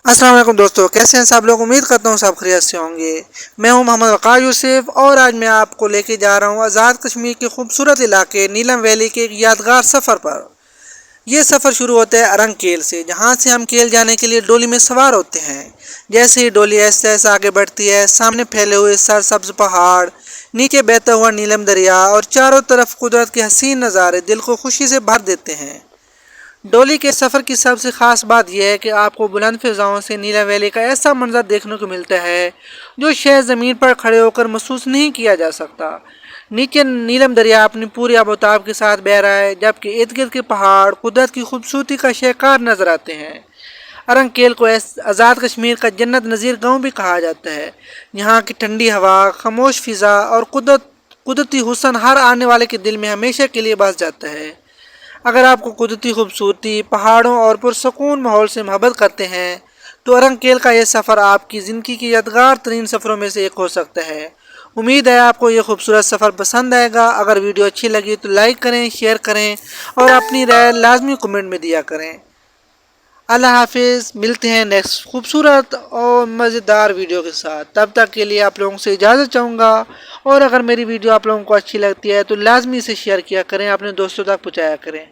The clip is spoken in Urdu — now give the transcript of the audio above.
السلام علیکم دوستو، کیسے ہیں سب لوگ؟ امید کرتا ہوں سب خیریت سے ہوں گے۔ میں ہوں محمد وقار یوسف اور آج میں آپ کو لے کے جا رہا ہوں آزاد کشمیر کے خوبصورت علاقے نیلم ویلی کے ایک یادگار سفر پر۔ یہ سفر شروع ہوتا ہے ارنگ کیل سے، جہاں سے ہم کیل جانے کے لیے ڈولی میں سوار ہوتے ہیں۔ جیسے ہی ڈولی آہستہ آگے بڑھتی ہے، سامنے پھیلے ہوئے سرسبز پہاڑ، نیچے بہتا ہوا نیلم دریا اور چاروں طرف قدرت کے حسین نظارے دل کو خوشی سے بھر دیتے ہیں۔ ڈولی کے سفر کی سب سے خاص بات یہ ہے کہ آپ کو بلند فضاؤں سے نیلم ویلی کا ایسا منظر دیکھنے کو ملتا ہے جو شاید زمین پر کھڑے ہو کر محسوس نہیں کیا جا سکتا۔ نیچے نیلم دریا اپنی پوری آب و تاب کے ساتھ بہہ رہا ہے، جبکہ ارد گرد کے پہاڑ قدرت کی خوبصورتی کا شاہکار نظر آتے ہیں۔ ارنگ کیل کو آزاد کشمیر کا جنت نظیر گاؤں بھی کہا جاتا ہے۔ یہاں کی ٹھنڈی ہوا، خاموش فضا اور قدرتی حسن ہر آنے والے کے دل میں ہمیشہ کے لیے بس جاتا ہے۔ اگر آپ کو قدرتی خوبصورتی، پہاڑوں اور پرسکون ماحول سے محبت کرتے ہیں تو ارنگ کیل کا یہ سفر آپ کی زندگی کے یادگار ترین سفروں میں سے ایک ہو سکتا ہے۔ امید ہے آپ کو یہ خوبصورت سفر پسند آئے گا۔ اگر ویڈیو اچھی لگی تو لائک کریں، شیئر کریں اور اپنی رائے لازمی کمنٹ میں دیا کریں۔ اللہ حافظ، ملتے ہیں نیکسٹ خوبصورت اور مزیدار ویڈیو کے ساتھ۔ تب تک کے لیے آپ لوگوں سے اجازت چاہوں گا، اور اگر میری ویڈیو آپ لوگوں کو اچھی لگتی ہے تو لازمی سے شیئر کیا کریں، اپنے دوستوں تک پہنچایا کریں۔